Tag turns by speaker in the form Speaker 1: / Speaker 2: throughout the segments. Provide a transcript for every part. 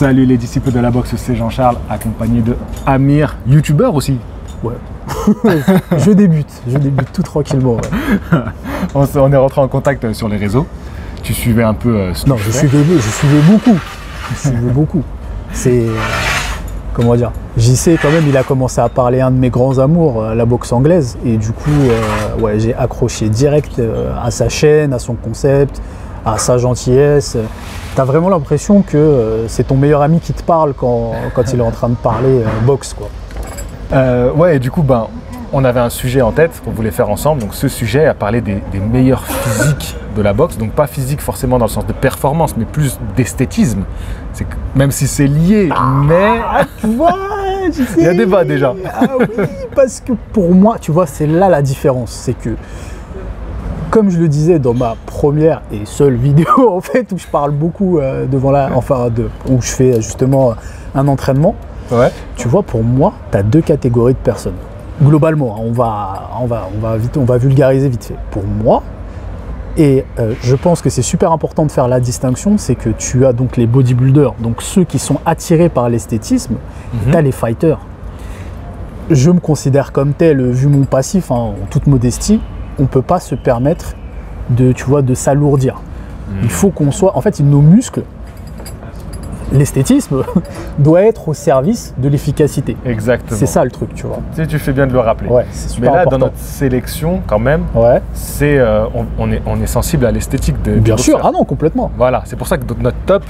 Speaker 1: Salut les disciples de la boxe, c'est Jean-Charles, accompagné de Amir, youtubeur aussi.
Speaker 2: Ouais, je débute tout tranquillement. Ouais.
Speaker 1: On est rentré en contact sur les réseaux. Tu suivais un peu ce
Speaker 2: Non, je suivais beaucoup. C'est... comment dire, JC quand même, il a commencé à parler un de mes grands amours, la boxe anglaise. Et du coup, ouais, j'ai accroché direct à sa chaîne, à son concept, à sa gentillesse. T'as vraiment l'impression que c'est ton meilleur ami qui te parle quand il est en train de parler boxe, quoi.
Speaker 1: Ouais, et du coup, ben, on avait un sujet en tête qu'on voulait faire ensemble. Donc ce sujet a parlé des meilleurs physiques de la boxe. Donc pas physique forcément dans le sens de performance, mais plus d'esthétisme. Même si c'est lié, mais...
Speaker 2: Tu vois,
Speaker 1: il y a débat déjà.
Speaker 2: Ah oui, parce que pour moi, tu vois, c'est là la différence. C'est que, comme je le disais dans ma première et seule vidéo, en fait, où je parle beaucoup où je fais justement un entraînement,
Speaker 1: ouais.
Speaker 2: Tu vois, pour moi, tu as deux catégories de personnes. Globalement, on va vulgariser vite fait. Pour moi, et je pense que c'est super important de faire la distinction, c'est que tu as donc les bodybuilders, donc ceux qui sont attirés par l'esthétisme, tu as les fighters. Je me considère comme tel, vu mon passif, hein, en toute modestie, on ne peut pas se permettre de s'alourdir. Il faut qu'on soit... En fait, nos muscles, l'esthétisme doit être au service de l'efficacité.
Speaker 1: Exactement.
Speaker 2: C'est ça le truc, tu vois.
Speaker 1: Tu fais bien de le rappeler.
Speaker 2: Ouais, c'est super
Speaker 1: Mais là,
Speaker 2: important.
Speaker 1: dans notre sélection, quand même,
Speaker 2: ouais.
Speaker 1: On est sensible à l'esthétique de...
Speaker 2: Bien sûr, ah non, complètement.
Speaker 1: Voilà, c'est pour ça que notre top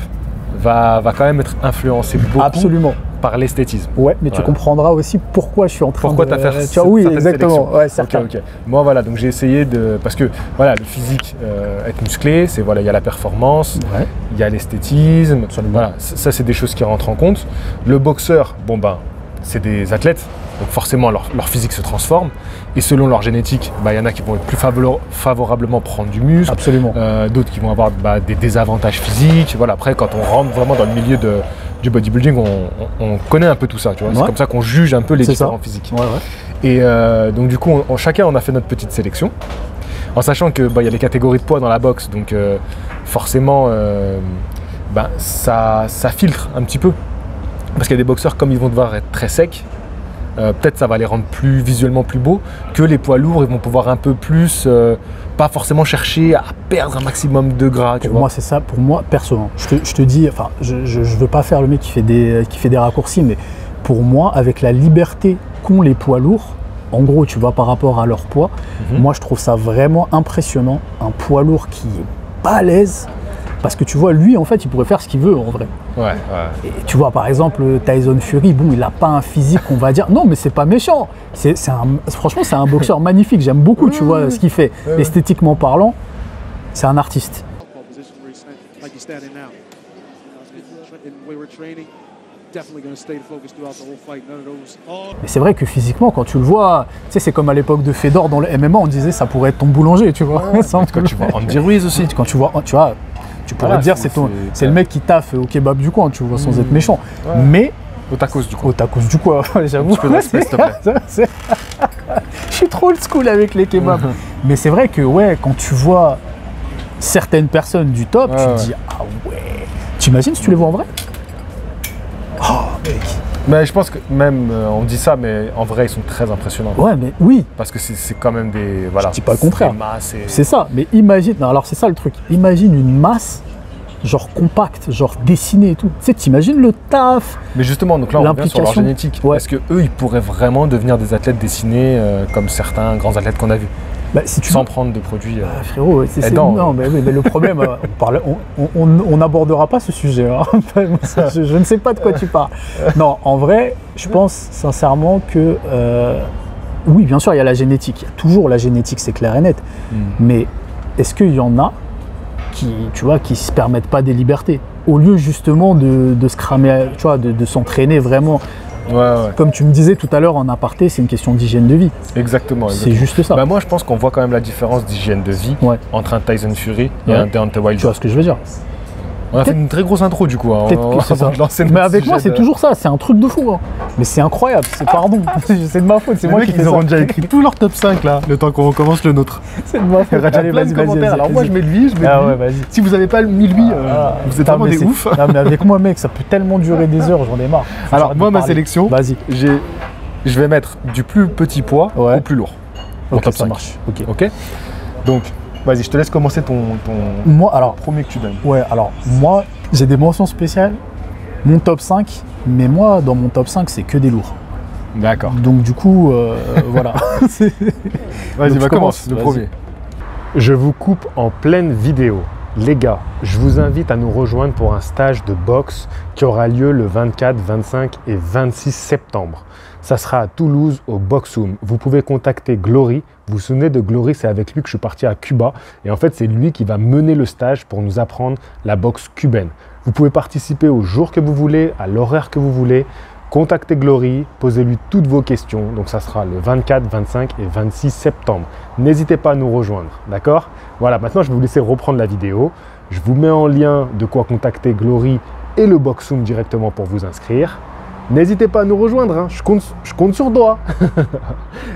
Speaker 1: va quand même être influencé beaucoup
Speaker 2: Absolument.
Speaker 1: Par l'esthétisme.
Speaker 2: Ouais, mais tu comprendras aussi pourquoi je suis en train
Speaker 1: pourquoi
Speaker 2: de...
Speaker 1: Pourquoi tu as fait
Speaker 2: oui, exactement. Ouais, certain.
Speaker 1: Ok. Moi, voilà, donc j'ai essayé de... Parce que, voilà, le physique, être musclé, c'est, voilà, il y a la performance, il y a l'esthétisme, voilà, ça, c'est des choses qui rentrent en compte. Le boxeur, bon, ben, c'est des athlètes, donc forcément, leur physique se transforme. Et selon leur génétique, il y en a qui vont être plus favorablement prendre du muscle.
Speaker 2: Absolument.
Speaker 1: D'autres qui vont avoir des désavantages physiques. Voilà, après, quand on rentre vraiment dans le milieu du bodybuilding, on connaît un peu tout ça, tu vois. C'est comme ça qu'on juge un peu les différents physiques.
Speaker 2: Ouais.
Speaker 1: Et donc du coup, chacun on a fait notre petite sélection, en sachant que y a les catégories de poids dans la boxe, donc forcément ça filtre un petit peu, parce qu'il y a des boxeurs, comme ils vont devoir être très secs, peut-être ça va les rendre visuellement plus beaux, que les poids lourds, ils vont pouvoir un peu plus, pas forcément chercher à perdre un maximum de gras.
Speaker 2: Pour moi, c'est ça. Pour moi, perso, hein, je te dis, enfin, je veux pas faire le mec qui fait des raccourcis, mais pour moi, avec la liberté qu'ont les poids lourds, en gros, tu vois, par rapport à leur poids, moi, je trouve ça vraiment impressionnant, un poids lourd qui est balèze. Parce que tu vois, lui, en fait, il pourrait faire ce qu'il veut, en vrai.
Speaker 1: Ouais.
Speaker 2: Et tu vois, par exemple, Tyson Fury, bon, il n'a pas un physique, on va dire. Non, mais c'est pas méchant. Franchement, c'est un boxeur magnifique. J'aime beaucoup, tu vois, ce qu'il fait. Esthétiquement parlant, c'est un artiste. Mais c'est vrai que physiquement, quand tu le vois, tu sais, c'est comme à l'époque de Fedor dans le MMA, on disait ça pourrait être ton boulanger, tu vois.
Speaker 1: Quand tu vois Andy Ruiz aussi.
Speaker 2: Quand tu vois, tu pourrais te dire c'est le mec qui taffe au kebab du coin, tu vois, sans être méchant. Mais
Speaker 1: au tacos du
Speaker 2: coin. Au tacos du coin, j'avoue.
Speaker 1: Tu peux respect, s'il te plaît.
Speaker 2: Je suis trop old school avec les kebabs. Mais c'est vrai que ouais, quand tu vois certaines personnes du top, tu te dis ah ouais. T'imagines si tu les vois en vrai? Oh mec.
Speaker 1: Mais je pense que même, on dit ça, mais en vrai, ils sont très impressionnants.
Speaker 2: Ouais, mais oui.
Speaker 1: Parce que c'est quand même des... Voilà,
Speaker 2: je dis pas le contraire. C'est ça, mais imagine... Non, alors c'est ça le truc. Imagine une masse, genre compacte, genre dessinée et tout. Tu sais, t'imagines le taf.
Speaker 1: Mais justement, donc là, on revient sur leur génétique. Est-ce qu'eux, ils pourraient vraiment devenir des athlètes dessinés comme certains grands athlètes qu'on a vus? Sans prendre de produits
Speaker 2: frérot, non, mais le problème, on n'abordera pas ce sujet. Hein. je ne sais pas de quoi tu parles. Non, en vrai, je pense sincèrement que oui, bien sûr, il y a la génétique. Il y a toujours la génétique, c'est clair et net. Mais est-ce qu'il y en a qui se permettent pas des libertés au lieu justement de se cramer, tu vois, de s'entraîner vraiment Comme tu me disais tout à l'heure en aparté, c'est une question d'hygiène de vie.
Speaker 1: Exactement.
Speaker 2: C'est juste ça.
Speaker 1: Bah, moi, je pense qu'on voit quand même la différence d'hygiène de vie entre un Tyson Fury et un Deontay Wilder.
Speaker 2: Tu vois ce que je veux dire?
Speaker 1: On a fait une très grosse intro du coup. Hein,
Speaker 2: mais avec moi, c'est toujours ça. C'est un truc de fou. Hein. Mais c'est incroyable. C'est pardon. C'est de ma faute. C'est moi qui fais ça.
Speaker 1: Ils auront déjà écrit tout leur top 5 là, le temps qu'on commence le nôtre.
Speaker 2: C'est de ma faute.
Speaker 1: Allez, vas-y. Alors moi, je mets lui,
Speaker 2: vas-y.
Speaker 1: Si vous n'avez pas mis lui, vous êtes vraiment des ouf.
Speaker 2: Non, mais avec moi, mec, ça peut tellement durer des heures. J'en ai marre.
Speaker 1: Alors moi, ma sélection,
Speaker 2: vas-y.
Speaker 1: Je vais mettre du plus petit poids au plus lourd.
Speaker 2: Mon top 5. Ça marche.
Speaker 1: Ok. Donc, vas-y, je te laisse commencer ton premier que tu donnes.
Speaker 2: Ouais, alors moi, j'ai des mentions spéciales. Mon top 5, mais moi, dans mon top 5, c'est que des lourds.
Speaker 1: D'accord.
Speaker 2: Donc du coup, voilà.
Speaker 1: Vas-y, commence le premier. Je vous coupe en pleine vidéo. Les gars, je vous invite à nous rejoindre pour un stage de boxe qui aura lieu le 24, 25 et 26 septembre. Ça sera à Toulouse au Boxroom. Vous pouvez contacter Glory. Vous vous souvenez de Glory, c'est avec lui que je suis parti à Cuba. Et en fait, c'est lui qui va mener le stage pour nous apprendre la boxe cubaine. Vous pouvez participer au jour que vous voulez, à l'horaire que vous voulez. Contactez Glory, posez-lui toutes vos questions. Donc ça sera le 24, 25 et 26 septembre. N'hésitez pas à nous rejoindre, d'accord? Voilà, maintenant je vais vous laisser reprendre la vidéo. Je vous mets en lien de quoi contacter Glory et le Boxroom directement pour vous inscrire. N'hésitez pas à nous rejoindre, hein. Je compte sur toi.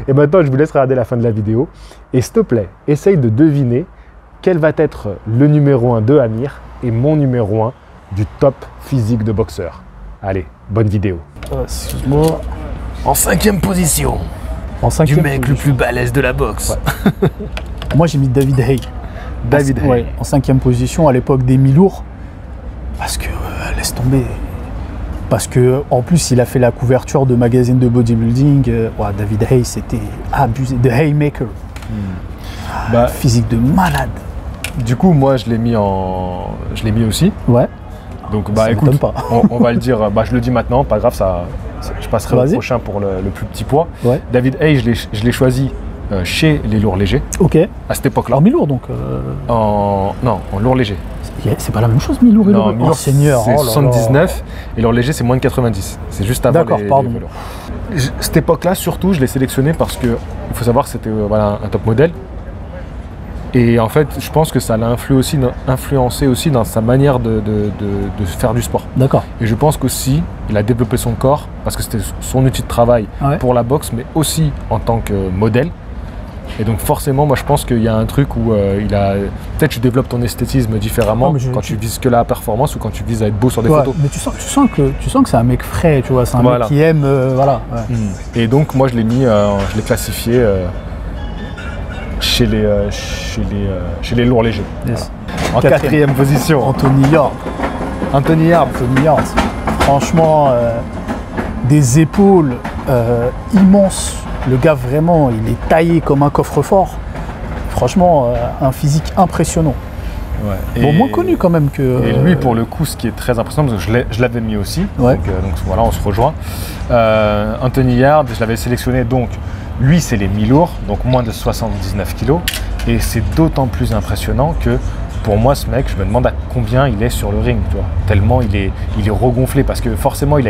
Speaker 1: Et maintenant, je vous laisse regarder la fin de la vidéo. Et s'il te plaît, essaye de deviner quel va être le numéro 1 de Amir et mon numéro 1 du top physique de boxeur. Allez, bonne vidéo.
Speaker 2: Excuse-moi.
Speaker 1: En 5e position.
Speaker 2: Du
Speaker 1: mec le plus balèze de la boxe.
Speaker 2: Ouais. Moi, j'ai mis David Haye.
Speaker 1: David Haye.
Speaker 2: Ouais, en 5e position à l'époque des mi-lourds. Parce que, laisse tomber. Parce que en plus, il a fait la couverture de magazine de bodybuilding. David Haye, c'était abusé. The Haymaker. Physique de malade.
Speaker 1: Du coup, moi, je l'ai mis aussi.
Speaker 2: Ouais.
Speaker 1: Donc, écoute, on va le dire. Je le dis maintenant, pas grave, je passerai au prochain pour le plus petit poids.
Speaker 2: Ouais.
Speaker 1: David Haye, je l'ai choisi chez les lourds légers.
Speaker 2: Ok.
Speaker 1: À cette époque-là.
Speaker 2: En mi-lourd, donc.
Speaker 1: En lourd léger.
Speaker 2: C'est pas la même chose, mi-lourd et lourd.
Speaker 1: Non, mi-lourd, c'est 79 et lourd léger, c'est moins de 90. C'est juste avant les velours. Cette époque-là, surtout, je l'ai sélectionné parce que il faut savoir que c'était un top modèle. Et en fait, je pense que ça l'a influencé aussi dans sa manière de faire du sport.
Speaker 2: D'accord.
Speaker 1: Et je pense qu'aussi, il a développé son corps parce que c'était son outil de travail pour la boxe, mais aussi en tant que modèle. Et donc forcément, moi je pense qu'il y a un truc où peut-être tu développes ton esthétisme différemment quand tu vises que la performance ou quand tu vises à être beau sur des photos.
Speaker 2: Mais tu sens que c'est un mec frais, tu vois, c'est un mec qui aime,
Speaker 1: Et donc moi je l'ai classifié chez les lourds légers.
Speaker 2: Yes.
Speaker 1: Voilà. En 4e position.
Speaker 2: Anthony Yarde.
Speaker 1: Anthony Yarde.
Speaker 2: Franchement, des épaules immenses. Le gars, vraiment, il est taillé comme un coffre-fort. Franchement, un physique impressionnant.
Speaker 1: Ouais.
Speaker 2: Moins connu quand même que...
Speaker 1: Et lui, pour le coup, ce qui est très impressionnant, parce que je l'avais mis aussi,
Speaker 2: ouais.
Speaker 1: donc voilà, on se rejoint. Anthony Yarde, je l'avais sélectionné, donc lui, c'est les mi-lourds, donc moins de 79 kg. Et c'est d'autant plus impressionnant que pour moi, ce mec, je me demande à combien il est sur le ring, tu vois. Tellement il est regonflé, parce que forcément, il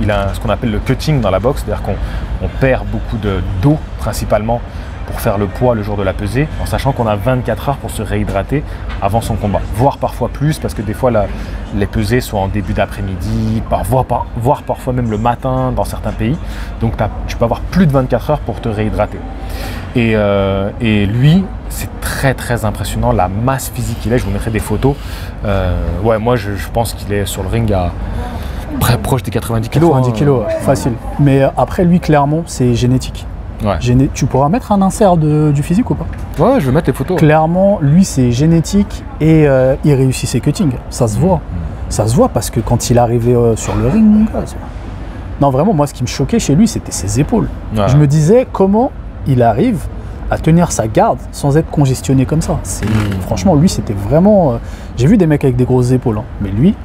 Speaker 1: a ce qu'on appelle le cutting dans la boxe, c'est-à-dire qu'on perd beaucoup d'eau, principalement, pour faire le poids le jour de la pesée, en sachant qu'on a 24 heures pour se réhydrater avant son combat, voire parfois plus, parce que des fois, les pesées sont en début d'après-midi, voire parfois même le matin dans certains pays, donc tu peux avoir plus de 24 heures pour te réhydrater. Et lui, c'est très très impressionnant, la masse physique qu'il a. Je vous mettrai des photos. Moi je pense qu'il est sur le ring à proche des 90 kg.
Speaker 2: 90 kg, facile. Mais après, lui, clairement, c'est génétique.
Speaker 1: Ouais.
Speaker 2: Tu pourras mettre un insert du physique ou pas?
Speaker 1: Ouais, je vais mettre les photos.
Speaker 2: Clairement, lui, c'est génétique et il réussit ses cuttings. Ça se voit. Ça se voit parce que quand il arrivait sur le ring, mon gars, non, vraiment, moi, ce qui me choquait chez lui, c'était ses épaules. Ouais. Je me disais comment il arrive à tenir sa garde sans être congestionné comme ça. Franchement, lui, c'était vraiment... J'ai vu des mecs avec des grosses épaules, hein, mais lui,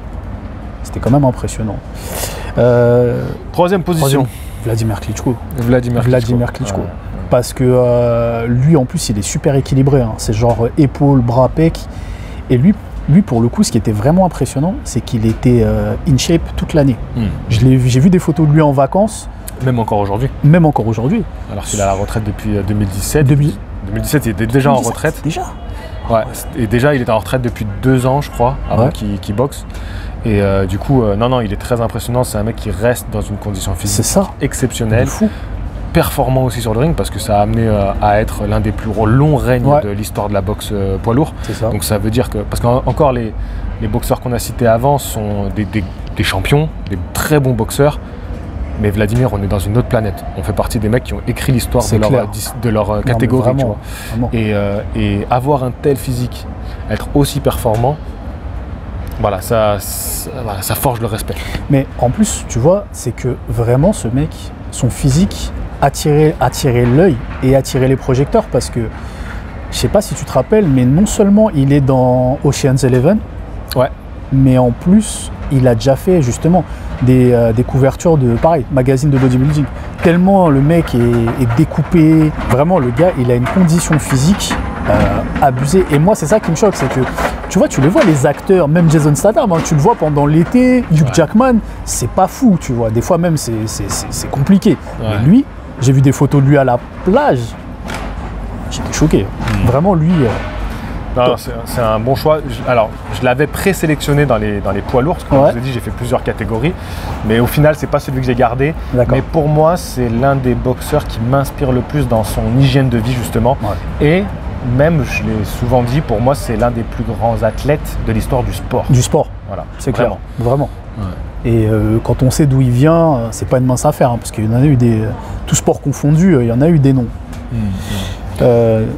Speaker 2: c'était quand même impressionnant.
Speaker 1: 3e position.
Speaker 2: Vladimir Klitschko.
Speaker 1: Vladimir
Speaker 2: Klitschko. Parce que lui, en plus, il est super équilibré. Hein. C'est genre épaules, bras, pec. Et lui, lui, pour le coup, ce qui était vraiment impressionnant, c'est qu'il était in shape toute l'année. J'ai vu des photos de lui en vacances.
Speaker 1: Même encore aujourd'hui.
Speaker 2: Même encore aujourd'hui.
Speaker 1: Alors qu'il est à la retraite depuis 2017. 2017, il était déjà en retraite.
Speaker 2: Déjà.
Speaker 1: Ouais, et déjà, il était en retraite depuis 2 ans, je crois, avant qu'il boxe. Et du coup, non, il est très impressionnant. C'est un mec qui reste dans une condition physique exceptionnelle.
Speaker 2: Fou.
Speaker 1: Performant aussi sur le ring parce que ça a amené à être l'un des plus longs règnes de l'histoire de la boxe poids lourd.
Speaker 2: Ça.
Speaker 1: Donc ça veut dire que, parce qu'encore les boxeurs qu'on a cités avant sont des champions, des très bons boxeurs, mais Vladimir, on est dans une autre planète. On fait partie des mecs qui ont écrit l'histoire de leur catégorie.
Speaker 2: Vraiment,
Speaker 1: tu vois. Et avoir un tel physique, être aussi performant, voilà, ça forge le respect.
Speaker 2: Mais en plus, tu vois, c'est que vraiment ce mec, son physique attirer l'œil et attirer les projecteurs parce que je sais pas si tu te rappelles, mais non seulement il est dans Ocean's 11, mais en plus il a déjà fait justement des couvertures de magazines de bodybuilding. Tellement le mec est découpé, vraiment le gars il a une condition physique abusée. Et moi c'est ça qui me choque, c'est que tu vois, tu les vois les acteurs, même Jason Statham, tu le vois pendant l'été, Hugh Jackman, c'est pas fou, tu vois. Des fois même c'est compliqué. Mais lui, j'ai vu des photos de lui à la plage, j'étais choqué. Vraiment lui.
Speaker 1: C'est un bon choix. Alors, je l'avais présélectionné dans les poids lourds, parce que comme je vous ai dit, j'ai fait plusieurs catégories, mais au final, c'est pas celui que j'ai gardé. Mais pour moi, c'est l'un des boxeurs qui m'inspire le plus dans son hygiène de vie, justement. Et même, je l'ai souvent dit, pour moi, c'est l'un des plus grands athlètes de l'histoire du sport.
Speaker 2: Du sport, voilà, c'est clair. Vraiment. Et quand on sait d'où il vient, c'est pas une mince affaire, parce qu'il y en a eu tout sport confondu, il y en a eu des noms.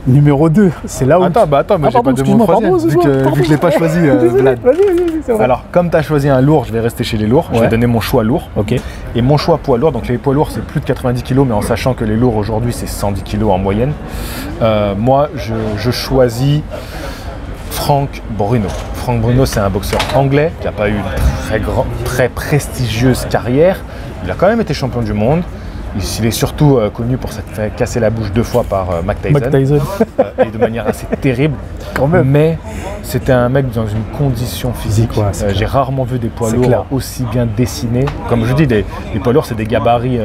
Speaker 2: Numéro 2, c'est là où...
Speaker 1: Attends, mais j'ai pas de mon troisième, vu que je l'ai pas choisi, Vlad.
Speaker 2: Vas-y,
Speaker 1: alors, comme tu as choisi un lourd, je vais rester chez les lourds. Je vais donner mon choix lourd. Et mon choix poids lourd, donc les poids lourds, c'est plus de 90 kg, mais en sachant que les lourds aujourd'hui, c'est 110 kg en moyenne. Moi, je choisis Frank Bruno. Frank Bruno, c'est un boxeur anglais qui n'a pas eu une très prestigieuse carrière. Il a quand même été champion du monde. Il est surtout connu pour s'être fait casser la bouche 2 fois par Mike Tyson. Et de manière assez terrible.
Speaker 2: Quand même.
Speaker 1: Mais c'était un mec dans une condition physique. J'ai rarement vu des poids lourds aussi bien dessinés. Comme je dis, les poids lourds, c'est des gabarits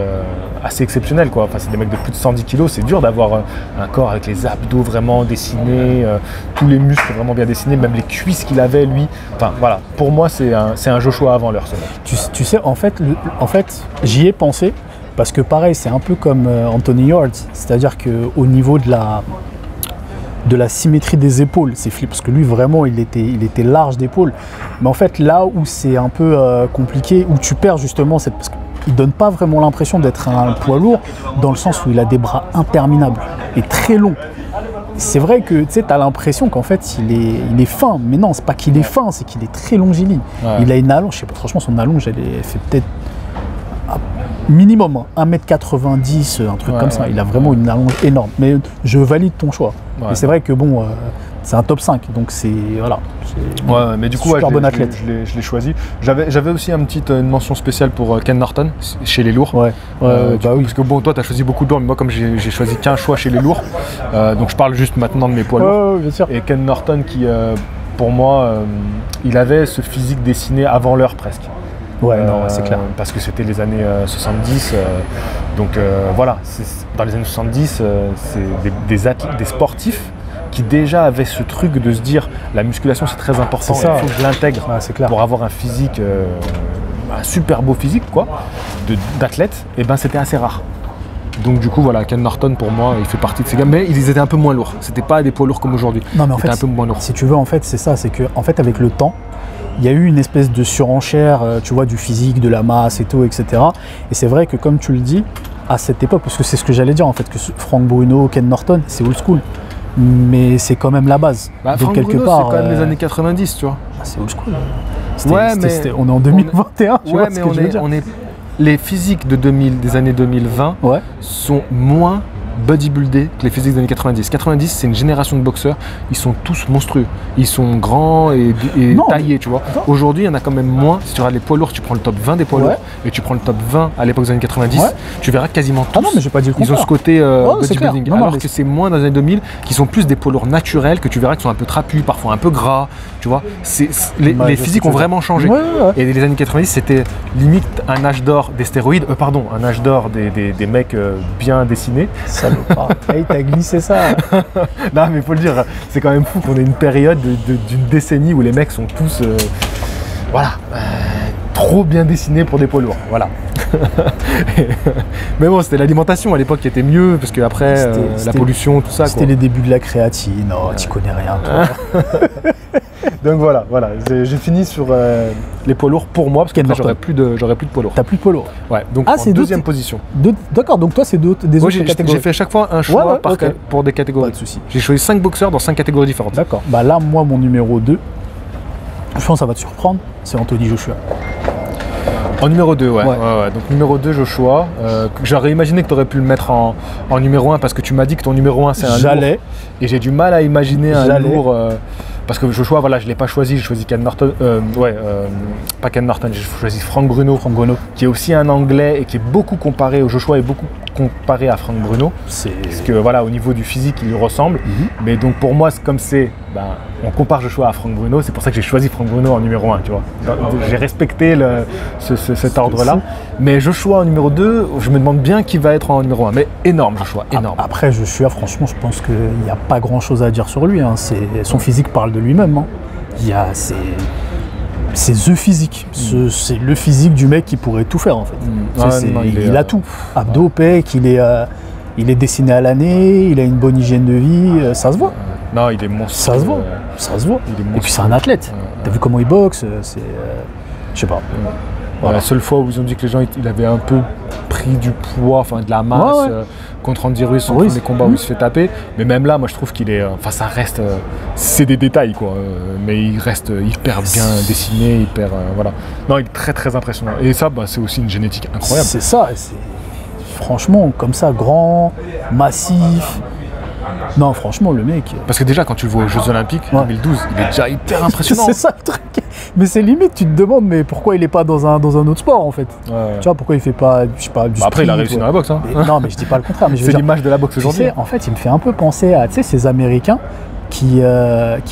Speaker 1: assez exceptionnels, quoi. Enfin, c'est des mecs de plus de 110 kg. C'est dur d'avoir un corps avec les abdos vraiment dessinés, tous les muscles vraiment bien dessinés, même les cuisses qu'il avait, lui. Enfin, voilà. Pour moi, c'est un Joshua avant l'heure, ce mec.
Speaker 2: Tu sais, en fait, j'y ai pensé. Parce que pareil, c'est un peu comme Anthony Yarde, c'est-à-dire qu'au niveau de la symétrie des épaules, c'est flip, parce que lui vraiment il était large d'épaules. Mais en fait là où c'est un peu compliqué, où tu perds justement, c'est parce qu'il ne donne pas vraiment l'impression d'être un poids lourd, dans le sens où il a des bras interminables et très longs. C'est vrai que tu as l'impression qu'en fait il est fin, mais non, c'est pas qu'il est fin, c'est qu'il est très longiligne. Il a une allonge, je sais pas, franchement son allonge elle fait peut-être minimum 1m90, un truc comme ça. Il a vraiment une allonge énorme. Mais je valide ton choix. Et c'est vrai que bon, c'est un top 5. Donc c'est voilà.
Speaker 1: Mais du coup,
Speaker 2: super bon athlète.
Speaker 1: Je l'ai choisi. J'avais aussi une mention spéciale pour Ken Norton chez les lourds. Parce que bon, toi, tu as choisi beaucoup de lourds, mais moi, comme j'ai choisi qu'un choix chez les lourds, donc je parle juste maintenant de mes poids lourds.
Speaker 2: Bien sûr.
Speaker 1: Et Ken Norton qui, pour moi, il avait ce physique dessiné avant l'heure presque.
Speaker 2: C'est clair.
Speaker 1: Parce que c'était les années 70. Voilà, dans les années 70, c'est des sportifs qui déjà avaient ce truc de se dire la musculation c'est très important, il faut que je l'intègre pour avoir un physique, un super beau physique d'athlète, et ben c'était assez rare. Donc du coup voilà, Ken Norton pour moi il fait partie de ces gars, mais ils étaient un peu moins lourds. C'était pas des poids lourds comme aujourd'hui.
Speaker 2: Non mais en fait,
Speaker 1: un peu moins lourd.
Speaker 2: Si tu veux en fait c'est ça, c'est que en fait avec le temps, il y a eu une espèce de surenchère, tu vois, du physique, de la masse et tout, etc. Et c'est vrai que comme tu le dis, à cette époque, parce que c'est ce que j'allais dire en fait, que Frank Bruno, Ken Norton, c'est old school. Mais c'est quand même la base.
Speaker 1: Donc Frank quelque Bruno, part, c'est quand même les années 90, tu vois.
Speaker 2: C'est old school.
Speaker 1: On
Speaker 2: est en 2021, tu vois ce que je veux dire.
Speaker 1: Les physiques des années 2020 sont moins bodybuildés que les physiques des années 90. 90, c'est une génération de boxeurs, ils sont tous monstrueux. Ils sont grands et taillés, tu vois. Aujourd'hui, il y en a quand même moins. Si tu regardes les poids lourds, tu prends le top 20 des poids lourds et tu prends le top 20 à l'époque des années 90, tu verras quasiment tous.
Speaker 2: Ah non, mais j'ai pas dit le
Speaker 1: ils ont ce côté bodybuilding.
Speaker 2: Non,
Speaker 1: alors que c'est moins dans les années 2000 qui sont plus des poids lourds naturels que tu verras qui sont un peu trapus, parfois un peu gras, tu vois. Les physiques ont vraiment changé. Et les années 90, c'était limite un âge d'or des stéroïdes, un âge d'or des mecs bien dessinés.
Speaker 2: Salopard. Hey, t'as glissé ça.
Speaker 1: Non, mais il faut le dire, c'est quand même fou qu'on ait une période d'une décennie où les mecs sont tous trop bien dessinés pour des poids lourds. Voilà. Mais bon, c'était l'alimentation à l'époque qui était mieux, parce qu'après, la pollution, tout ça.
Speaker 2: C'était les débuts de la créatine. Non, tu connais rien, toi.
Speaker 1: Donc voilà, j'ai fini sur les poids lourds pour moi, parce qu'après j'aurais plus de poids lourds.
Speaker 2: T'as plus de poids lourds.
Speaker 1: Ouais, donc en deuxième position.
Speaker 2: D'accord, donc toi c'est des autres catégories.
Speaker 1: J'ai fait à chaque fois un choix pour des catégories.
Speaker 2: Pas de soucis.
Speaker 1: J'ai choisi 5 boxeurs dans 5 catégories différentes.
Speaker 2: D'accord, bah là moi mon numéro 2, je pense que ça va te surprendre, c'est Anthony Joshua.
Speaker 1: En numéro 2, ouais. Donc numéro 2, Joshua. J'aurais imaginé que tu aurais pu le mettre en numéro 1 parce que tu m'as dit que ton numéro 1 c'est un lourd. Et j'ai du mal à imaginer un lourd. Parce que Joshua, voilà, je ne l'ai pas choisi, j'ai choisi Ken Norton. Pas Ken Norton, j'ai choisi Frank Bruno, qui est aussi un Anglais et qui est beaucoup comparé au Joshua et beaucoup comparé à Frank Bruno. Parce que voilà, au niveau du physique, il lui ressemble. Mais donc pour moi, on compare Joshua à Frank Bruno, c'est pour ça que j'ai choisi Frank Bruno en numéro 1, tu vois. J'ai respecté cet ordre-là. Mais Joshua en numéro 2, je me demande bien qui va être en numéro 1. Mais énorme, Joshua, énorme.
Speaker 2: Après, Joshua, franchement, je pense qu'il n'y a pas grand-chose à dire sur lui. Hein. Son physique parle de lui-même. Hein. C'est the physique. C'est le physique du mec qui pourrait tout faire, en fait. Il a tout. Abdos, pec, il est dessiné à l'année, il a une bonne hygiène de vie, ça se voit.
Speaker 1: Non, il est monstrueux.
Speaker 2: Ça se voit. Et puis c'est un athlète. T'as vu comment il boxe, je sais pas.
Speaker 1: La seule fois où ils ont dit que les gens il avait un peu pris du poids, enfin de la masse contre Andy Ruiz dans les combats où il se fait taper. Mais même là, moi je trouve qu'il est. Ça reste. C'est des détails quoi. Mais il reste hyper bien dessiné, hyper. Voilà. Non, il est très très impressionnant. Et ça, c'est aussi une génétique incroyable.
Speaker 2: C'est ça. Franchement, comme ça, grand, massif. Non, franchement, le mec.
Speaker 1: Parce que déjà, quand tu le vois aux Jeux Olympiques 2012, il est déjà hyper impressionnant.
Speaker 2: C'est ça le truc. Mais c'est limite, tu te demandes, mais pourquoi il est pas dans un autre sport en fait. Tu vois, pourquoi il fait pas, je sais pas, du sprint.
Speaker 1: Après, il a réussi dans la boxe. Hein.
Speaker 2: Non, mais je dis pas le contraire.
Speaker 1: C'est l'image de la boxe aujourd'hui.
Speaker 2: En fait, il me fait un peu penser à ces Américains qui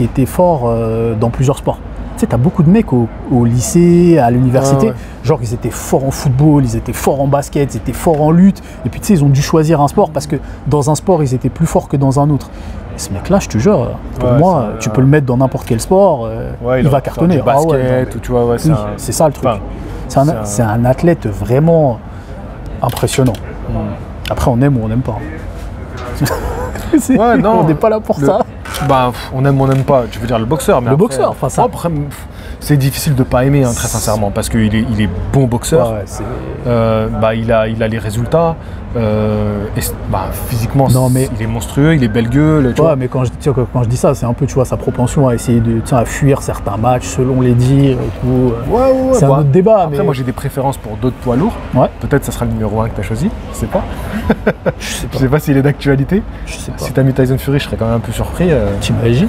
Speaker 2: étaient forts dans plusieurs sports. Tu sais, t'as beaucoup de mecs au lycée, à l'université, genre ils étaient forts en football, ils étaient forts en basket, ils étaient forts en lutte, et puis tu sais, ils ont dû choisir un sport parce que dans un sport, ils étaient plus forts que dans un autre. Et ce mec-là, je te jure, pour moi, tu peux le mettre dans n'importe quel sport, il va cartonner.
Speaker 1: Basket, tu vois,
Speaker 2: c'est ça le truc. C'est un athlète vraiment impressionnant. Après, on aime ou on n'aime pas. On n'est pas là pour ça.
Speaker 1: On aime ou on n'aime pas, tu veux dire le boxeur. Mais
Speaker 2: le boxeur, enfin ça.
Speaker 1: Après, c'est difficile de ne pas aimer, très sincèrement, parce qu'il est bon boxeur. Il a les résultats. Physiquement, il est monstrueux, il est belle gueule. Tu vois.
Speaker 2: Mais quand je dis ça, c'est un peu, tu vois, sa propension à essayer à fuir certains matchs selon les dires et tout. C'est un autre débat.
Speaker 1: Après, moi, j'ai des préférences pour d'autres poids lourds. Peut-être ça sera le numéro 1 que tu as choisi. Je sais pas. Je sais pas s'il est d'actualité.
Speaker 2: Je sais pas.
Speaker 1: Si tu as mis Tyson Fury, je serais quand même un peu surpris.
Speaker 2: T'imagines?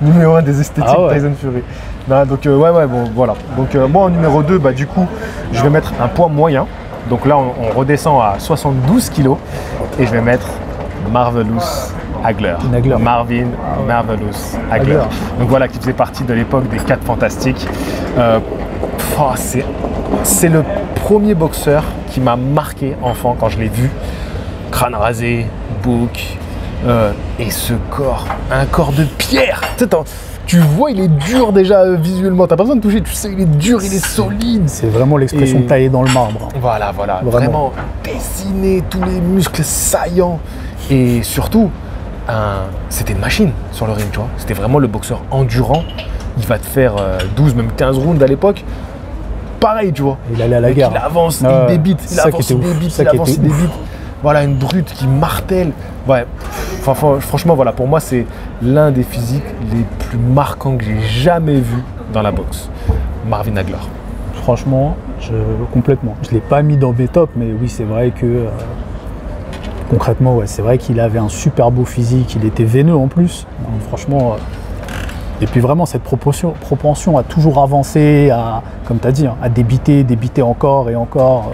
Speaker 1: Numéro 1 des esthétiques, Tyson Fury. Non, donc, bon, voilà. Donc, moi, en numéro 2, du coup, je vais mettre un poids moyen. Donc là, on redescend à 72 kg et je vais mettre Marvelous Hagler. Marvin Marvelous Hagler. Donc voilà, qui faisait partie de l'époque des 4 Fantastiques. C'est le premier boxeur qui m'a marqué enfant quand je l'ai vu. Crâne rasé, bouc, et ce corps, un corps de pierre. Tu vois, il est dur déjà visuellement. T'as pas besoin de toucher, tu sais, il est dur, il est solide.
Speaker 2: C'est vraiment l'expression taillée dans le marbre.
Speaker 1: Voilà. Vraiment dessiné, tous les muscles saillants. Et surtout, c'était une machine sur le ring, tu vois. C'était vraiment le boxeur endurant. Il va te faire 12, même 15 rounds à l'époque. Pareil, tu vois.
Speaker 2: Il allait à la guerre.
Speaker 1: Il avance, il débite, il débite. Voilà, une brute qui martèle. Ouais. Franchement, voilà, pour moi, c'est l'un des physiques les plus marquants que j'ai jamais vu dans la boxe. Marvin Hagler.
Speaker 2: Franchement, complètement. Je ne l'ai pas mis dans mes tops, mais oui, c'est vrai que concrètement, ouais, c'est vrai qu'il avait un super beau physique, il était veineux en plus. Donc, franchement. Et puis vraiment, cette propension à toujours avancer, à, comme tu as dit, hein, à débiter encore et encore.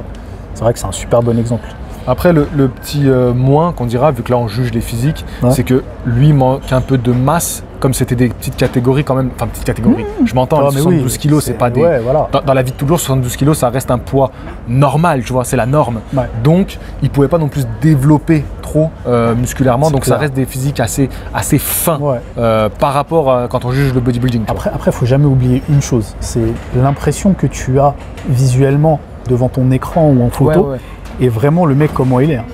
Speaker 2: C'est vrai que c'est un super bon exemple.
Speaker 1: Après, le petit moins qu'on dira, vu que là on juge les physiques,
Speaker 2: Ouais.
Speaker 1: c'est que lui manque un peu de masse, comme c'était des petites catégories quand même. Enfin, petites catégories. Je m'entends,
Speaker 2: Ah,
Speaker 1: les
Speaker 2: mais
Speaker 1: 72 kilos, c'est pas des.
Speaker 2: Ouais, voilà.
Speaker 1: Dans la vie de tous les jours, 72 kilos, ça reste un poids normal, tu vois, c'est la norme.
Speaker 2: Ouais.
Speaker 1: Donc, il pouvait pas non plus se développer trop musculairement,
Speaker 2: C'est
Speaker 1: donc ça
Speaker 2: clair.
Speaker 1: reste des physiques assez fins
Speaker 2: Ouais.
Speaker 1: par rapport à quand on juge le bodybuilding. tu vois.
Speaker 2: Après, faut jamais oublier une chose, c'est l'impression que tu as visuellement devant ton écran ou en photo,
Speaker 1: Ouais, ouais.
Speaker 2: et vraiment le mec comment il est. Hein.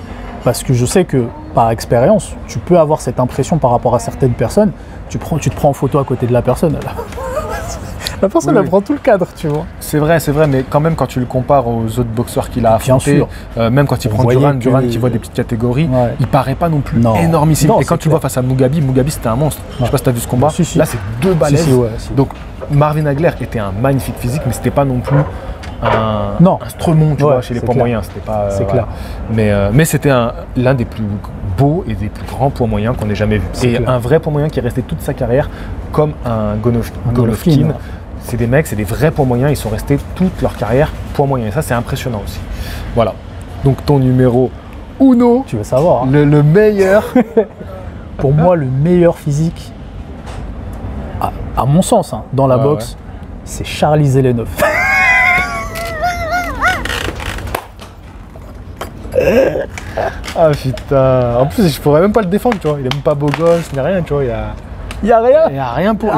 Speaker 2: Parce que je sais que par expérience, tu peux avoir cette impression par rapport à certaines personnes. Tu te prends en photo à côté de la personne. La personne,
Speaker 1: Oui,
Speaker 2: elle
Speaker 1: oui.
Speaker 2: prend tout le cadre, tu vois.
Speaker 1: C'est vrai, mais quand même, quand tu le compares aux autres boxeurs qu'il a
Speaker 2: Bien
Speaker 1: affrontés,
Speaker 2: sûr.
Speaker 1: même quand il
Speaker 2: On
Speaker 1: prend
Speaker 2: voyait
Speaker 1: Duran
Speaker 2: que-
Speaker 1: qui voit des petites catégories,
Speaker 2: Ouais.
Speaker 1: il paraît pas non plus
Speaker 2: Non.
Speaker 1: énormissime.
Speaker 2: Non,
Speaker 1: Et quand
Speaker 2: c'est
Speaker 1: tu vois face à Mugabe c'était un monstre. Je sais pas si tu as vu ce combat.
Speaker 2: Si.
Speaker 1: Là, c'est deux balaises.
Speaker 2: Si, ouais, si.
Speaker 1: Donc, Marvin Hagler était un magnifique physique, mais c'était pas non plus
Speaker 2: Non.
Speaker 1: un Stremont, tu
Speaker 2: Ouais,
Speaker 1: vois, chez les
Speaker 2: c'est
Speaker 1: poids
Speaker 2: clair.
Speaker 1: moyens. C'était pas.
Speaker 2: C'est
Speaker 1: voilà. Mais c'était l'un des plus beaux et des plus grands poids moyens qu'on ait jamais vu.
Speaker 2: C'est
Speaker 1: Et
Speaker 2: clair.
Speaker 1: un vrai poids moyen qui est resté toute sa carrière, comme un
Speaker 2: Golovkin,
Speaker 1: Golovkin.
Speaker 2: ouais.
Speaker 1: C'est des mecs, c'est des vrais poids moyens, ils sont restés toute leur carrière poids moyens. Et ça, c'est impressionnant aussi. Voilà. Donc ton numéro uno,
Speaker 2: Tu veux savoir. Hein.
Speaker 1: le meilleur.
Speaker 2: Pour moi, le meilleur physique, à mon sens, hein, dans la
Speaker 1: Ouais,
Speaker 2: boxe, c'est Charlie Zelenov.
Speaker 1: Ah putain. En plus, je pourrais même pas le défendre, tu vois. Il est même pas beau gosse, ni rien, tu vois.
Speaker 2: Il y a rien.
Speaker 1: Il y a rien pour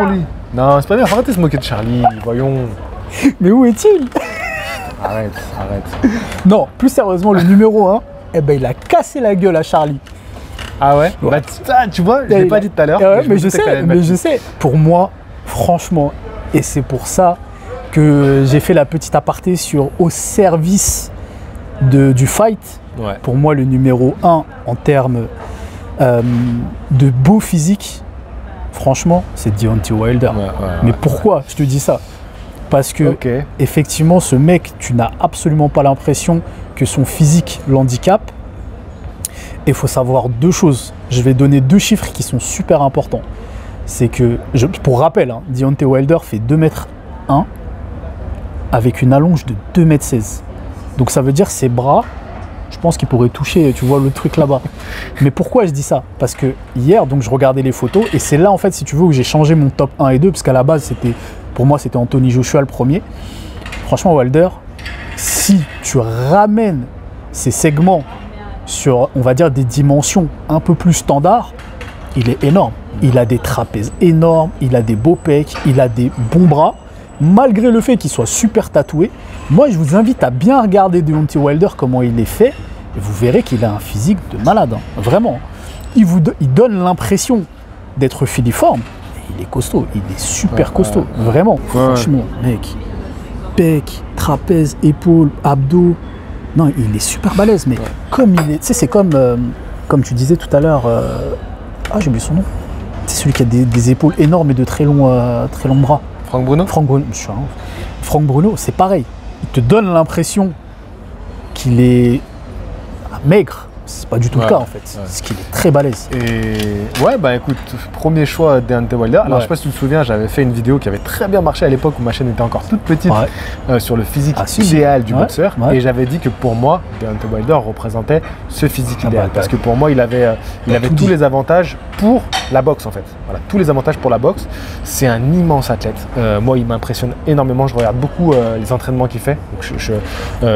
Speaker 1: lui. Non, c'est pas bien. Faut arrêter de se moquer de Charlie. Voyons.
Speaker 2: Mais où est-il?
Speaker 1: Arrête.
Speaker 2: Non, plus sérieusement, le numéro 1, eh ben, il a cassé la gueule à Charlie.
Speaker 1: Ah ouais,
Speaker 2: Ouais.
Speaker 1: Bah, tu vois, je l'ai pas dit tout à l'heure.
Speaker 2: Ouais, mais
Speaker 1: me
Speaker 2: je
Speaker 1: doutais que t'allais
Speaker 2: sais,
Speaker 1: le
Speaker 2: mais
Speaker 1: mettre.
Speaker 2: je sais. Pour moi, franchement, et c'est pour ça que j'ai fait la petite aparté sur au service du fight.
Speaker 1: Ouais.
Speaker 2: Pour moi, le numéro 1 en termes de beau physique, franchement, c'est Deontay Wilder. Mais pourquoi je te dis ça? Parce que
Speaker 1: Ok.
Speaker 2: effectivement, ce mec, tu n'as absolument pas l'impression que son physique l'handicape. Et il faut savoir deux choses. Je vais donner deux chiffres qui sont super importants. C'est que, pour rappel, hein, Deontay Wilder fait 2,1 m avec une allonge de 2,16 m. Donc ça veut dire ses bras, je pense qu'il pourrait toucher, tu vois, le truc là-bas. Mais pourquoi je dis ça? Parce que hier, donc, je regardais les photos et c'est là, en fait, si tu veux, où j'ai changé mon top 1 et 2, parce qu'à la base, pour moi, c'était Anthony Joshua le premier. Franchement, Wilder, si tu ramènes ces segments sur, on va dire, des dimensions un peu plus standards, il est énorme. Il a des trapèzes énormes, il a des beaux pecs, il a des bons bras. Malgré le fait qu'il soit super tatoué, moi je vous invite à bien regarder Deontay Wilder, comment il est fait, et vous verrez qu'il a un physique de malade, hein. Vraiment. Il donne l'impression d'être filiforme, mais il est costaud, il est super costaud, vraiment. Franchement, mec, pec, trapèze, épaules, abdos, non, il est super balèze, mais comme il est, tu sais, c'est comme tu disais tout à l'heure, j'ai oublié son nom, c'est celui qui a des épaules énormes et de très longs bras.
Speaker 1: Franck Bruno.
Speaker 2: Franck Bruno, c'est pareil. Il te donne l'impression qu'il est maigre. C'est pas du tout le cas en fait. C'est qu'il est très balèze.
Speaker 1: Et ouais, bah écoute, premier choix de Deontay Wilder. Alors je sais pas si tu te souviens, j'avais fait une vidéo qui avait très bien marché à l'époque où ma chaîne était encore toute petite sur le physique idéal du boxeur. Et j'avais dit que pour moi, Deontay Wilder représentait ce physique idéal. Parce que pour moi, il avait tous les avantages pour la boxe en fait. Voilà, tous les avantages pour la boxe. C'est un immense athlète. Moi, il m'impressionne énormément. Je regarde beaucoup les entraînements qu'il fait. Donc,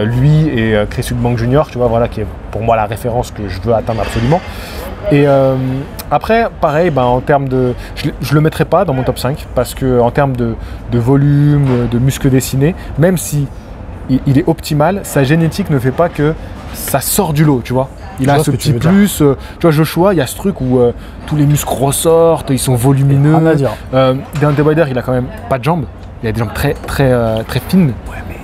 Speaker 1: lui et Chris Eubank Jr., tu vois, voilà, qui est pour moi la référence que je veux atteindre absolument. Et après, pareil, en termes de... Je le mettrai pas dans mon top 5 parce qu'en termes de volume, de muscles dessinés, même si il est optimal, sa génétique ne fait pas que ça sort du lot, tu vois. Il a ce petit plus, tu vois, Joshua, il y a ce truc où tous les muscles ressortent, ils sont volumineux.
Speaker 2: Rien à dire.
Speaker 1: Deontay Wilder, il a quand même pas de jambes, il a des jambes très fines.
Speaker 2: Ouais, mais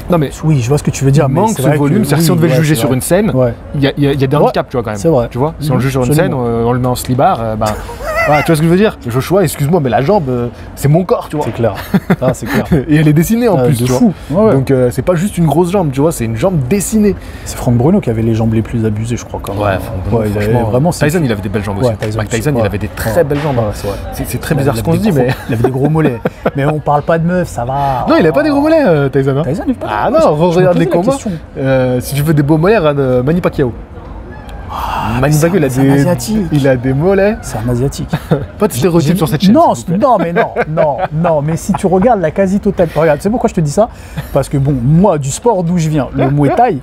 Speaker 1: non mais
Speaker 2: oui, je vois ce que tu veux dire.
Speaker 1: Il manque ce volume. C'est-à-dire si on devait le juger sur une scène, il y a des handicaps, tu vois, quand même.
Speaker 2: C'est vrai.
Speaker 1: Tu vois, si on le juge sur une scène, on le met en slibard, Ah, tu vois ce que je veux dire? Joshua, excuse-moi, mais la jambe, c'est mon corps, tu vois.
Speaker 2: C'est clair. Ah, c'est clair.
Speaker 1: Et elle est dessinée en plus,
Speaker 2: de
Speaker 1: tu
Speaker 2: fou.
Speaker 1: vois.
Speaker 2: Ouais.
Speaker 1: Donc c'est pas juste une grosse jambe, tu vois, c'est une jambe dessinée.
Speaker 2: C'est Franck Bruno qui avait les jambes les plus abusées, je crois, quand même.
Speaker 1: Il avait vraiment. Tyson, il avait des belles jambes aussi. Mike Tyson, il avait des très belles jambes. C'est très bizarre ce qu'on se dit, mais.
Speaker 2: Il avait des gros mollets. Mais on parle pas de meufs, ça va.
Speaker 1: Non, il avait pas des gros mollets, Tyson. Hein.
Speaker 2: Tyson, il avait pas.
Speaker 1: Ah non, regarde les combats. Si tu veux des beaux mollets, regarde Manny Pacquiao. Manny Pacquiao, il a des mollets.
Speaker 2: C'est un asiatique.
Speaker 1: Pas de stéréotypes sur cette chaîne.
Speaker 2: Non, mais si tu regardes la quasi-totalité. Regarde, tu sais pourquoi je te dis ça? Parce que bon, moi, du sport d'où je viens, le Muay Thai,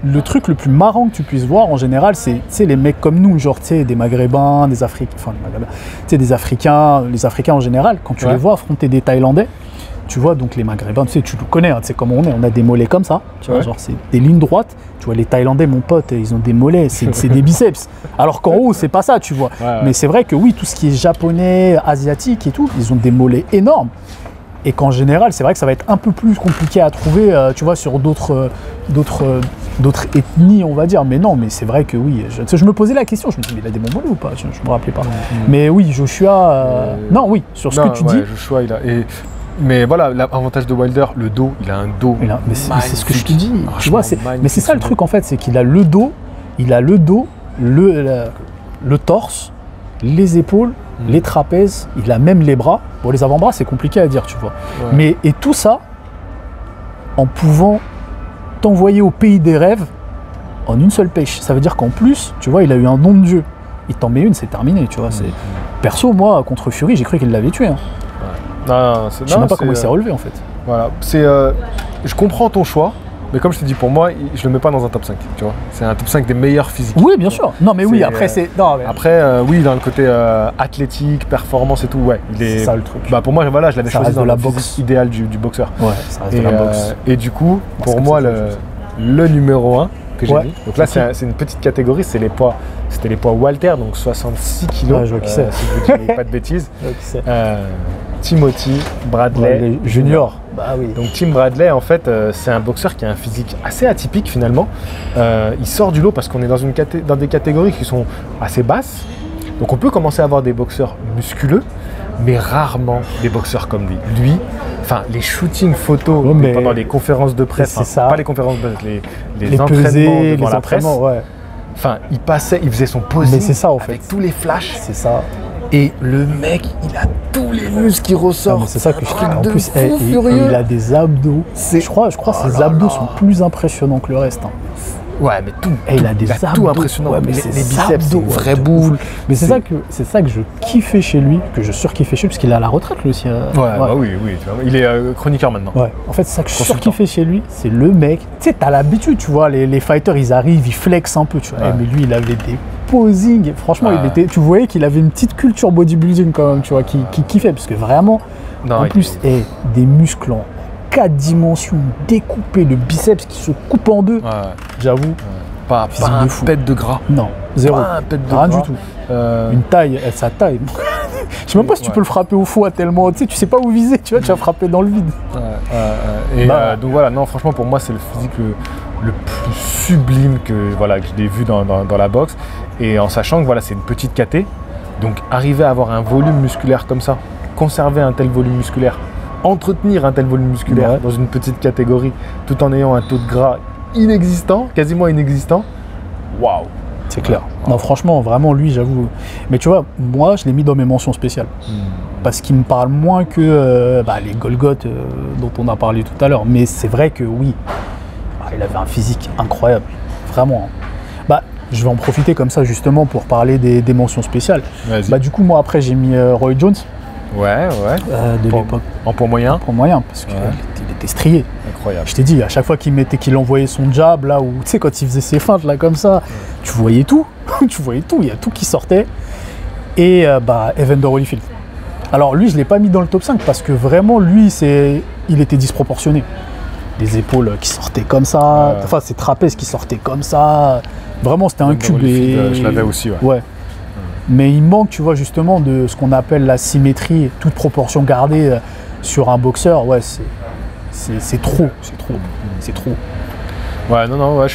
Speaker 2: le truc le plus marrant que tu puisses voir en général, c'est les mecs comme nous, genre, tu sais, des Maghrébins, des Africains, enfin, tu sais, des Africains, les Africains en général, quand tu les vois affronter des Thaïlandais. Tu vois, donc les Maghrébins, tu sais, tu le connais, hein, tu sais comment on est des mollets comme ça, tu vois, genre c'est des lignes droites. Tu vois, les Thaïlandais, mon pote, ils ont des mollets, c'est des biceps. Alors qu'en haut, c'est pas ça, tu vois. Mais c'est vrai que oui, tout ce qui est japonais, asiatique et tout, ils ont des mollets énormes. Et qu'en général, c'est vrai que ça va être un peu plus compliqué à trouver, tu vois, sur d'autres ethnies, on va dire. Mais non, mais c'est vrai que oui. Je me posais la question, je me disais, mais il a des bons mollets ou pas? Je me rappelais pas. Mais oui, Joshua, non, oui, sur ce que tu dis.
Speaker 1: Joshua, il a. Mais voilà, l'avantage de Wilder, le dos, il a un dos.
Speaker 2: Mais c'est ce que je te dis. Tu vois, mais c'est ça le truc en fait, c'est qu'il a le dos, le torse, les épaules, les trapèzes, il a même les bras. Bon, les avant-bras, c'est compliqué à dire, tu vois. Ouais. Et tout ça, en pouvant t'envoyer au pays des rêves en une seule pêche. Ça veut dire qu'en plus, tu vois, il a eu un don de Dieu. Il t'en met une, c'est terminé, tu vois. Perso, moi, contre Fury, j'ai cru qu'il l'avait tué. Hein.
Speaker 1: Non,
Speaker 2: je sais même pas comment il s'est relevé en fait.
Speaker 1: Voilà, je comprends ton choix, mais comme je te dis, pour moi, je le mets pas dans un top 5, tu vois. C'est un top 5 des meilleurs physiques.
Speaker 2: Oui, bien sûr. Non, mais oui, après c'est. Non, mais...
Speaker 1: Après, oui, dans le côté athlétique, performance et tout, ouais.
Speaker 2: C'est ça le truc.
Speaker 1: Bah pour moi, voilà, je l'avais choisi dans la boxe idéale du boxeur.
Speaker 2: Ouais, ça reste de la boxe.
Speaker 1: Et du coup, pour moi, le numéro 1 que j'ai mis. Donc là, c'est une petite catégorie, c'était les poids Walter, donc 66 kilos.
Speaker 2: Ouais, je vois qui c'est.
Speaker 1: Si je ne dis pas de bêtises. Timothy Bradley Jr.
Speaker 2: Bah oui.
Speaker 1: Donc Tim Bradley, en fait, c'est un boxeur qui a un physique assez atypique finalement. Il sort du lot parce qu'on est dans des catégories qui sont assez basses. Donc on peut commencer à avoir des boxeurs musculeux, mais rarement des boxeurs comme lui. Lui, enfin les shootings photos pendant les conférences de presse, pas les conférences de presse, les entraînements devant la presse.
Speaker 2: Ouais.
Speaker 1: Enfin, il faisait son posing
Speaker 2: mais c'est ça, en fait.
Speaker 1: avec tous les flashs.
Speaker 2: C'est ça.
Speaker 1: Et le mec, il a tous les muscles qui ressortent.
Speaker 2: C'est ça que je trouve. En plus, il a des abdos. Je crois que ses abdos sont plus impressionnants que le reste. Hein.
Speaker 1: Ouais, mais tout.
Speaker 2: Et il a des abdos.
Speaker 1: Tout impressionnant.
Speaker 2: Ouais, mais
Speaker 1: les biceps, c'est une vraie boule.
Speaker 2: Mais c'est ça que je kiffais chez lui, que je surkiffais chez lui, parce qu'il est à la retraite lui aussi.
Speaker 1: Oui. Il est chroniqueur maintenant.
Speaker 2: Ouais. En fait, c'est ça que je surkiffais chez lui, c'est le mec. Tu sais, t'as l'habitude, tu vois, les fighters, ils arrivent, ils flexent un peu, tu vois. Ouais. Mais lui, il avait des posing. Franchement, tu voyais qu'il avait une petite culture bodybuilding quand même, tu vois, qui kiffait, parce que vraiment, en plus, des muscles en 4 dimensions, découpés, le biceps qui se coupe en deux, j'avoue.
Speaker 1: Pas un pet de gras.
Speaker 2: Non, zéro.
Speaker 1: Pas un pet de
Speaker 2: rien
Speaker 1: gras.
Speaker 2: du tout. Une taille, sa taille. Je sais même pas si tu peux le frapper au foie tellement, tu sais pas où viser, tu vois, tu vas frapper dans le vide.
Speaker 1: Donc voilà, non, franchement, pour moi, c'est le physique le plus sublime que je l'ai vu dans la boxe. Et en sachant que voilà, c'est une petite caté, donc arriver à avoir un volume musculaire comme ça, conserver un tel volume musculaire, entretenir un tel volume musculaire dans une petite catégorie, tout en ayant un taux de gras inexistant, quasiment inexistant, waouh!
Speaker 2: C'est clair. Non, franchement, vraiment, lui, j'avoue. Mais tu vois, moi, je l'ai mis dans mes mentions spéciales. Parce qu'il me parle moins que les Golgoth dont on a parlé tout à l'heure. Mais c'est vrai que oui, il avait un physique incroyable. Vraiment. Je vais en profiter comme ça, justement, pour parler des mentions spéciales. Du coup, moi, après, j'ai mis Roy Jones.
Speaker 1: Ouais.
Speaker 2: De l'époque.
Speaker 1: En poids moyen.
Speaker 2: En poids moyen, parce qu'il était strié.
Speaker 1: Incroyable.
Speaker 2: Je t'ai dit, à chaque fois qu'il envoyait son jab, là où, tu sais, quand il faisait ses feintes, là, comme ça, tu voyais tout. Tu voyais tout, il y a tout qui sortait. Et Evander Holyfield. Alors, lui, je ne l'ai pas mis dans le top 5 parce que vraiment, lui, il était disproportionné. Les épaules qui sortaient comme ça, enfin, ses trapèzes qui sortaient comme ça. Vraiment, c'était un cube.
Speaker 1: Je l'avais aussi,
Speaker 2: ouais. Mais il manque, tu vois, justement, de ce qu'on appelle la symétrie, toute proportion gardée sur un boxeur. Ouais, c'est trop.
Speaker 1: Ouais, non, ouais, ouais,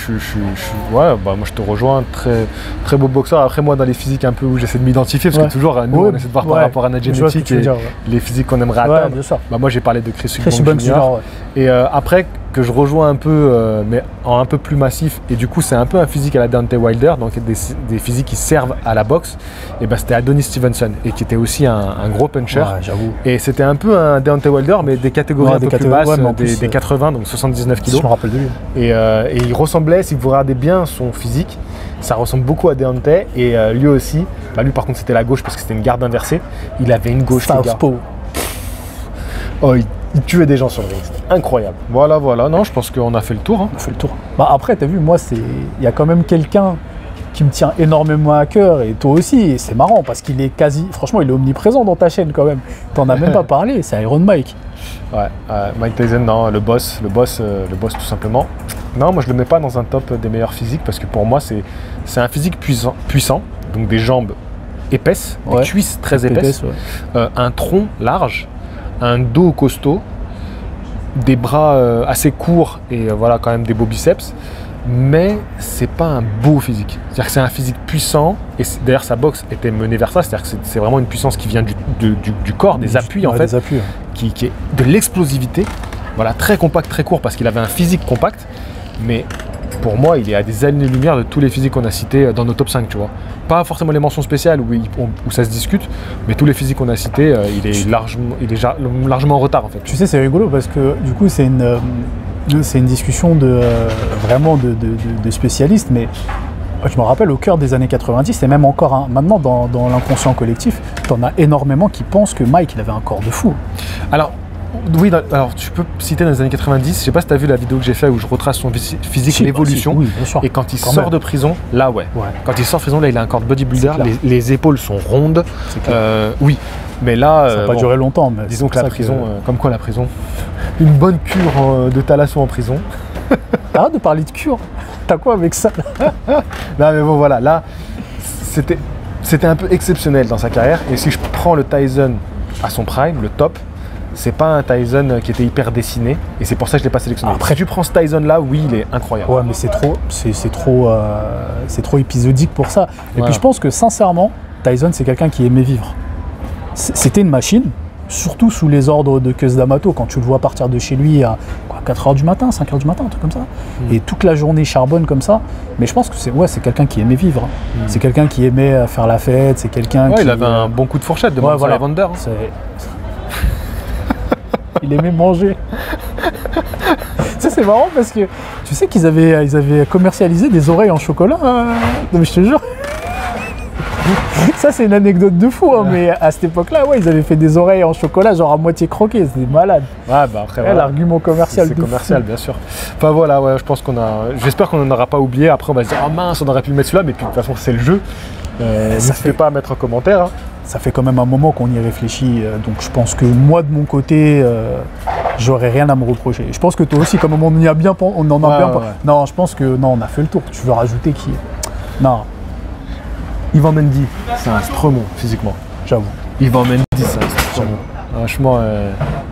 Speaker 1: bah, moi je te rejoins, très, très beau boxeur. Après, moi, dans les physiques un peu où j'essaie de m'identifier, parce que toujours, nous, on essaie de voir par rapport à notre génétique et les physiques qu'on aimerait atteindre.
Speaker 2: Bien sûr.
Speaker 1: Bah, moi, j'ai parlé de Chris Eubank Jr.
Speaker 2: Ouais.
Speaker 1: Et après, que je rejoins un peu, mais en un peu plus massif, et du coup, c'est un peu un physique à la Deontay Wilder, donc des physiques qui servent à la boxe, et bah, c'était Adonis Stevenson, et qui était aussi un gros puncher.
Speaker 2: Ouais, j'avoue.
Speaker 1: Et c'était un peu un Deontay Wilder, mais des catégories un peu plus basses, des 80, donc 79 kilos.
Speaker 2: Je me rappelle de lui.
Speaker 1: Et il ressemblait, si vous regardez bien son physique, ça ressemble beaucoup à Deontay. Et lui aussi, bah lui par contre c'était la gauche parce que c'était une garde inversée. Il avait une gauche.
Speaker 2: Southpaw.
Speaker 1: Oh, il tuait des gens sur le ring, c'était incroyable. Voilà, non, je pense qu'on a fait le tour. Hein.
Speaker 2: On a fait le tour. Bah après, t'as vu, moi, il y a quand même quelqu'un qui me tient énormément à cœur, et toi aussi, et c'est marrant parce qu'il est franchement, il est omniprésent dans ta chaîne quand même. T'en as même pas parlé, c'est Iron Mike.
Speaker 1: Ouais, Mike Tyson, non, le boss tout simplement. Non, moi je le mets pas dans un top des meilleurs physiques parce que pour moi c'est un physique puissant, donc des jambes épaisses, des cuisses très épaisses, un tronc large, un dos costaud, des bras assez courts et voilà quand même des beaux biceps. Mais c'est pas un beau physique. C'est-à-dire que c'est un physique puissant, et d'ailleurs sa boxe était menée vers ça, c'est-à-dire que c'est vraiment une puissance qui vient du corps, des appuis en fait,
Speaker 2: des appuis,
Speaker 1: qui est de l'explosivité, voilà, très compact, très court, parce qu'il avait un physique compact, mais pour moi il est à des années-lumière de tous les physiques qu'on a cités dans nos top 5, tu vois. Pas forcément les mentions spéciales où ça se discute, mais tous les physiques qu'on a cités, il est largement en retard en fait.
Speaker 2: Tu sais, c'est rigolo parce que du coup c'est une discussion vraiment de spécialistes, mais je me rappelle au cœur des années 90, et même encore maintenant dans l'inconscient collectif, t'en as énormément qui pensent que Mike il avait un corps de fou.
Speaker 1: Alors oui, alors tu peux citer dans les années 90, je sais pas si tu as vu la vidéo que j'ai faite où je retrace son physique, l'évolution,
Speaker 2: oui, bien sûr.
Speaker 1: Et quand il sort de prison, là quand il sort de prison, là il a un corps de bodybuilder, les épaules sont rondes, oui. Mais là,
Speaker 2: ça n'a pas duré longtemps. Mais
Speaker 1: disons que la prison, comme quoi la prison, une bonne cure de thalasso en prison.
Speaker 2: Arrête de parler de cure. T'as quoi avec ça?
Speaker 1: Non mais bon voilà, là c'était un peu exceptionnel dans sa carrière. Et si je prends le Tyson à son prime, le top, c'est pas un Tyson qui était hyper dessiné. Et c'est pour ça que je l'ai pas sélectionné. Après, si tu prends ce Tyson là, oui, il est incroyable.
Speaker 2: Ouais, mais c'est trop épisodique pour ça. Et puis je pense que sincèrement, Tyson c'est quelqu'un qui aimait vivre. C'était une machine, surtout sous les ordres de Cus D'Amato, quand tu le vois partir de chez lui à 4h du matin, 5h du matin, un truc comme ça. Et toute la journée charbonne comme ça. Mais je pense que c'est quelqu'un qui aimait vivre. C'est quelqu'un qui aimait faire la fête, c'est quelqu'un qui...
Speaker 1: il avait un bon coup de fourchette de la vendeur.
Speaker 2: Il aimait manger. Tu sais, c'est marrant parce que tu sais qu'ils avaient commercialisé des oreilles en chocolat. Non mais je te jure. Ça c'est une anecdote de fou, hein, mais à cette époque-là, ils avaient fait des oreilles en chocolat, genre à moitié croquées, c'était malade.
Speaker 1: Ouais, bah après,
Speaker 2: l'argument commercial.
Speaker 1: C'est commercial, bien sûr. Enfin voilà, je pense j'espère qu'on n'en aura pas oublié. Après, on va se dire, oh mince, on aurait pu le mettre celui-là, mais puis de toute façon, c'est le jeu. N'hésitez pas à mettre un commentaire. Hein.
Speaker 2: Ça fait quand même un moment qu'on y réfléchit, donc je pense que moi, de mon côté, j'aurais rien à me reprocher. Je pense que toi aussi, comme on y a bien pensé, Non, je pense que on a fait le tour. Tu veux rajouter qui? Non.
Speaker 1: Ivan Mendy, c'est un stromon physiquement.
Speaker 2: J'avoue.
Speaker 1: Ivan Mendy, c'est un stromon. Franchement,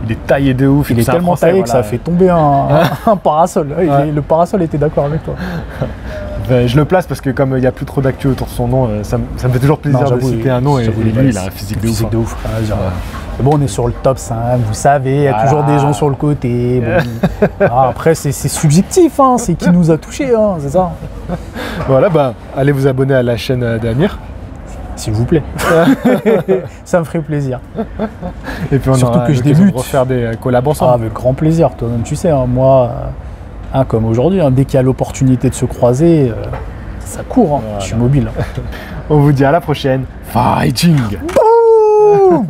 Speaker 1: il est taillé de ouf.
Speaker 2: Il est tellement taillé que ça a fait tomber un parasol. Le parasol était d'accord avec toi.
Speaker 1: Je le place parce que comme il n'y a plus trop d'actu autour de son nom, ça me fait toujours plaisir de citer un nom. Et lui, il a un physique de ouf.
Speaker 2: Bon, on est sur le top 5, vous savez, il y a toujours des gens sur le côté. Bon. Après, c'est subjectif, hein, c'est qui nous a touchés, hein, c'est ça.
Speaker 1: Voilà, allez vous abonner à la chaîne d'Amir.
Speaker 2: S'il vous plaît. Ça me ferait plaisir.
Speaker 1: Et puis on
Speaker 2: surtout que je débute.
Speaker 1: Refaire des collabs ensemble.
Speaker 2: Avec grand plaisir, toi-même, tu sais, hein, moi, comme aujourd'hui, dès qu'il y a l'opportunité de se croiser, ça court, hein, je suis mobile.
Speaker 1: On vous dit à la prochaine. Fighting.
Speaker 2: Boom.